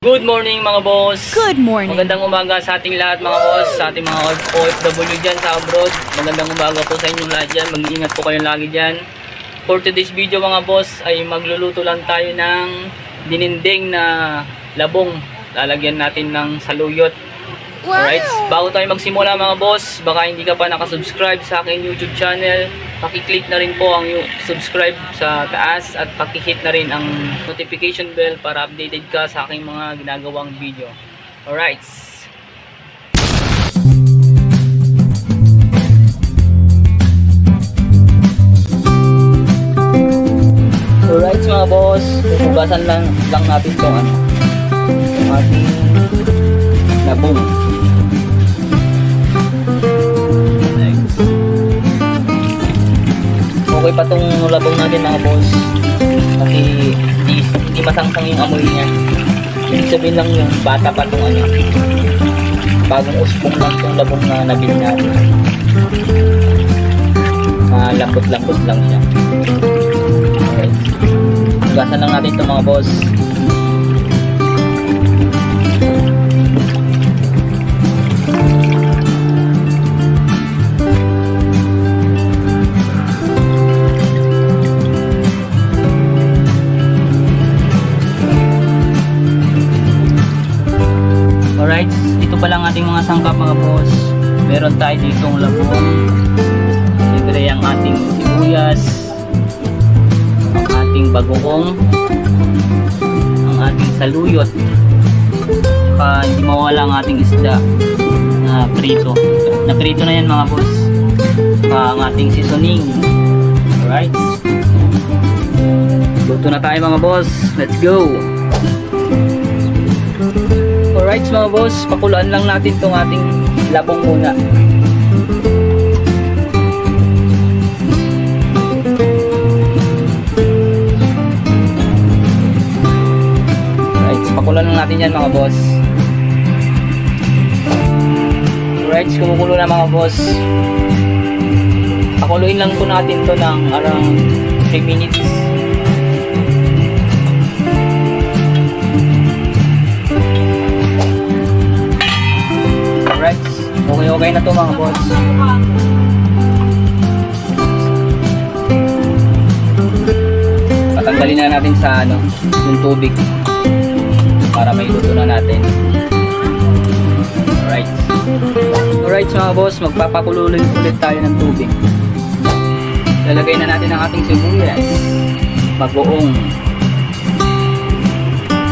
Good morning mga boss. Good morning. Magandang umaga sa ating lahat mga boss, sa ating mga OFW dyan sa abroad. Magandang umaga po sa inyong lahat dyan. Mag-iingat po kayo lagi dyan. For today's video mga boss ay magluluto lang tayo ng dininding na labong. Lalagyan natin ng saluyot. Wow. Alright, bago tayo magsimula mga boss, baka hindi ka pa nakasubscribe sa aking YouTube channel, pakiclick na rin po ang subscribe sa taas at pakihit na rin ang notification bell para updated ka sa aking mga ginagawang video. Alright. Alright mga boss, hugasan lang natin itong ating labong. Okay pa tong labong natin mga boss kasi hindi masangsang yung amoy niya. Ibig sabihin lang yung bata pa tong bagong usbong lang tong labong na nabili natin. Lambot-lambot lang siya. Okay. Hugasan lang natin ito mga boss. Alright, ito pa lang ating mga sangkap mga boss. Meron tayo ditong labong. Siyempre ang ating sibuyas, ang ating bagoong, ang ating saluyot, saka hindi mawala ang ating isda na prito. Na prito na yan mga boss. Saka ang ating seasoning. Alright, luto na tayo mga boss. Let's go! Alright mga boss, pakuluan lang natin itong ating labong muna. Alright, pakuluan lang natin yan mga boss. Alright, kumukulo na mga boss. Pakuluin lang po natin to ng around 3 minutes. Okay na to mga boss. Patanggalin na natin sa yung tubig para may luto na natin. Alright mga boss, magpapakulo ulit tayo ng tubig. Lalagay na natin ang ating sibuyas, bagoong.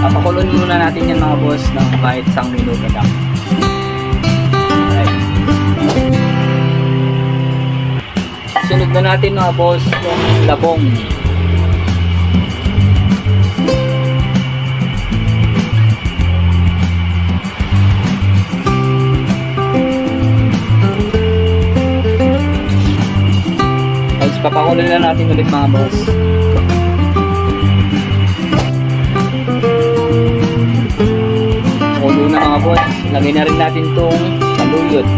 Papakulon muna natin yan mga boss ng kahit 1 minuto lang. Sunod na natin mga boss yung labong. Tapos papakuloy na natin ulit mga boss. Pakulo na mga boss. Lagay na rin natin itong saluyot.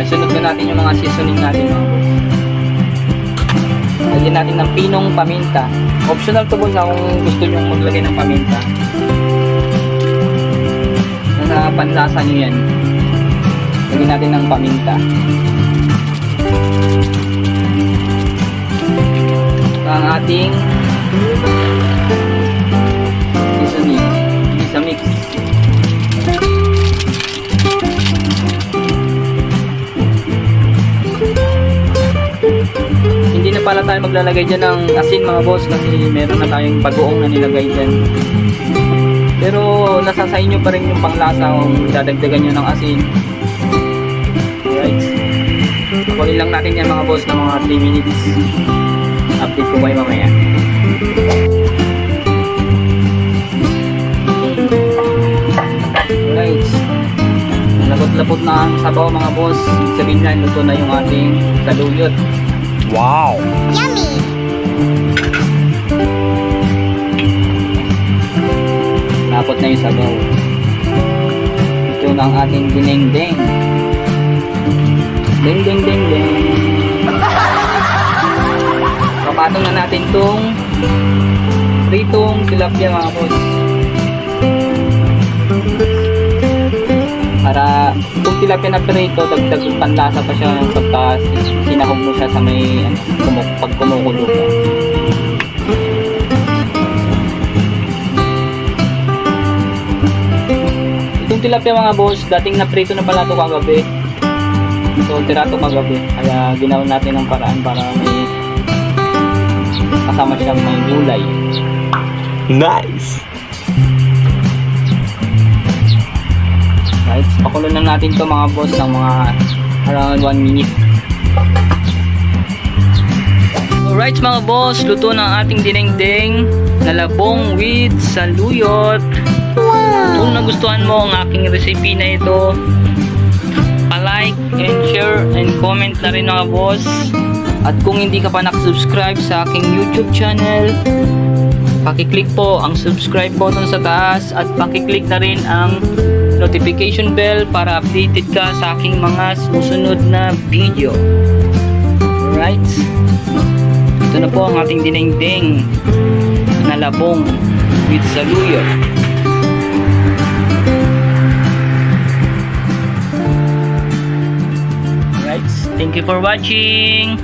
Sunod na natin yung mga seasoning natin mga boss. Lagyan natin ng pinong paminta. Optional to boss kung gusto nyo maglagay ng paminta. Nasa panlasa nyo yan. Lagyan natin ng paminta. Ang ating seasoning. Isa mix. Hindi na pala tayo maglalagay dyan ng asin mga boss kasi meron na tayong bagoong na nilagay dyan. Pero nasa sa inyo pa rin yung panglasa kung dadagdagan nyo ng asin. Alright. Pakuloy lang natin yan mga boss ng mga 3 minutes. Update ko kayo mamaya. Alright. Labot-labot na ang sabaw mga boss. Sabihin na, luto na yung ating saluyot. Wow! Yummy! na yung sabaw. Ito na ang ating dinengdeng. Ding ding ding ding. Papatong na natin tong pritong tilapia mga boss. Para kung tilapia na prito, dagdag panlasa pa siya pagka sinahog mo siya sa may pag kumukulo pa. Itong tilapia mga boss, dating na prito na pala ito kagabi. So tira ito kagabi, kaya ginawa natin ng paraan para may kasama siyang may gulay. Nice! Right, pakulo na natin to mga boss ng mga around 1 minute. Alright mga boss, luto na ang ating dinengdeng na labong with saluyot. Kung nagustuhan mo ang aking recipe na ito, pa-like and share and comment na rin mga boss. At kung hindi ka pa nakasubscribe sa aking YouTube channel, pakiclick po ang subscribe button sa taas at pakiclick na rin ang notification bell para updated ka sa aking mga susunod na video. Alright, ito na po ang ating dinengdeng na labong with saluyot. Alright, thank you for watching.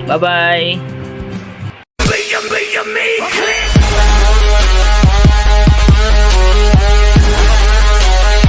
Bye bye.